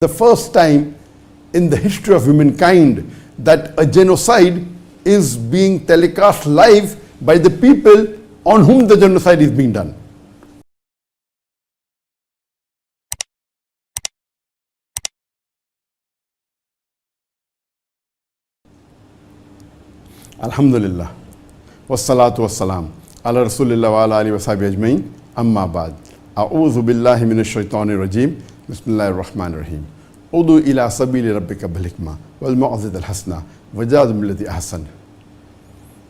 The first time in the history of humankind that a genocide is being telecast live by the people on whom the genocide is being done. Alhamdulillah, wassalatu wassalam, ala rasulillah wa ala alihi wa sahbihi ajmain, amma ba'd. A'udhu billahi minash shaitanir rajim, bismillahir rahmanir rahim. Udu ila sabili rabbika bil hikma wal mau'izati al hasana wajadil billati ahsan.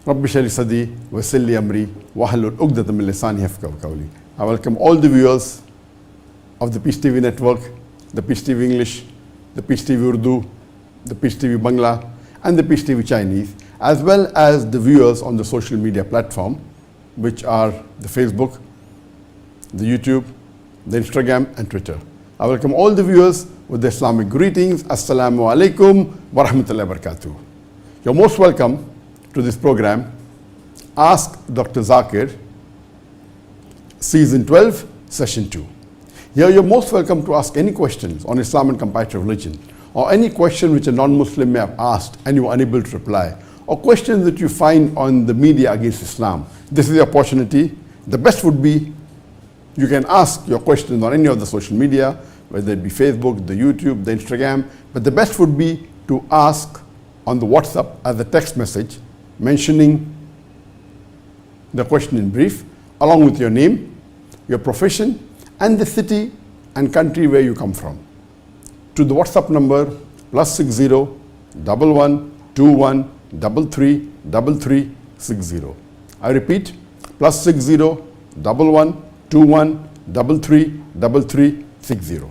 Rabbi shrah li sadri wa yassir li amri wahlul 'uqdatam min lisani yafqahu qawli. I welcome all the viewers of the Peace TV network, the Peace TV English, the Peace TV Urdu, the Peace TV Bangla, and the Peace TV Chinese, as well as the viewers on the social media platform, which are the Facebook, the YouTube, the Instagram, and Twitter. I welcome all the viewers with the Islamic greetings. Assalamu alaikum wa rahmatullahi wa barakatuh. You're most welcome to this program, Ask Dr. Zakir, Season 12, Session 2. Here you're most welcome to ask any questions on Islam and comparative religion, or any question which a non-Muslim may have asked and you were unable to reply, or questions that you find on the media against Islam. This is the opportunity. The best would be you can ask your questions on any of the social media, whether it be Facebook, the YouTube, the Instagram, but the best would be to ask on the WhatsApp as a text message mentioning the question in brief, along with your name, your profession, and the city and country where you come from, to the WhatsApp number +60 11 21 33 33 60. I repeat, +60 11 21 33 33 60.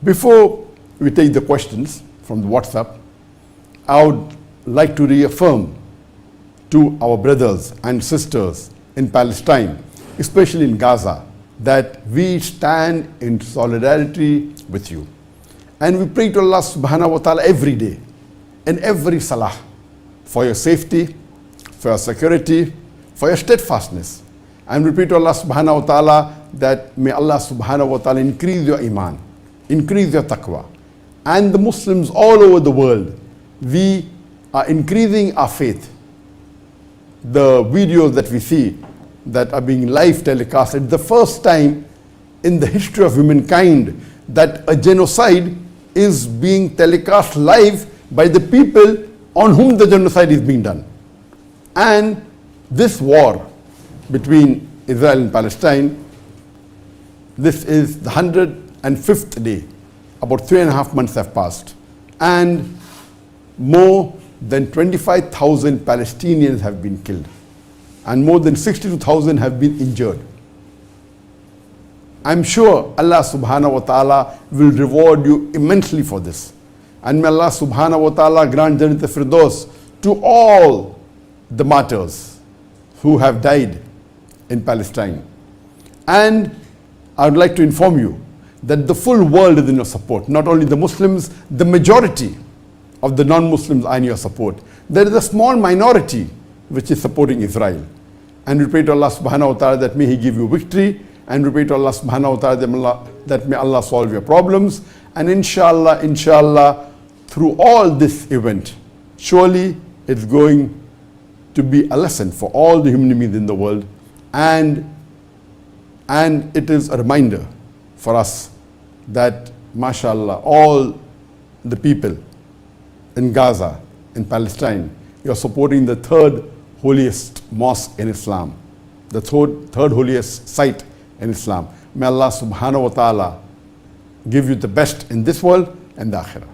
Before we take the questions from the WhatsApp, I would like to reaffirm to our brothers and sisters in Palestine, especially in Gaza, that we stand in solidarity with you. And we pray to Allah subhanahu wa ta'ala every day, in every salah, for your safety, for your security, for your steadfastness. And we pray to Allah subhanahu wa ta'ala that may Allah subhanahu wa ta'ala increase your iman, increase your taqwa. And the Muslims all over the world, we are increasing our faith. The videos that we see that are being live telecasted, the first time in the history of humankind that a genocide is being telecast live by the people on whom the genocide is being done. And this war between Israel and Palestine, this is the 105th day. About 3.5 months have passed, and more than 25,000 Palestinians have been killed, and more than 62,000 have been injured. I'm sure Allah subhanahu wa ta'ala will reward you immensely for this. And may Allah subhanahu wa ta'ala grant Jannat al-Firdaus to all the martyrs who have died in Palestine. And I would like to inform you that the full world is in your support. Not only the Muslims, the majority of the non-Muslims are in your support. There is a small minority which is supporting Israel. And we pray to Allah subhanahu wa ta'ala that may He give you victory. And we pray to Allah subhanahu wa ta'ala that may Allah solve your problems. And inshallah, through all this event, surely it's going to be a lesson for all the human beings in the world. And it is a reminder for us that, mashallah, all the people in Gaza, in Palestine, you are supporting the third holiest mosque in Islam, the third holiest site in Islam. May Allah subhanahu wa ta'ala give you the best in this world and the akhirah.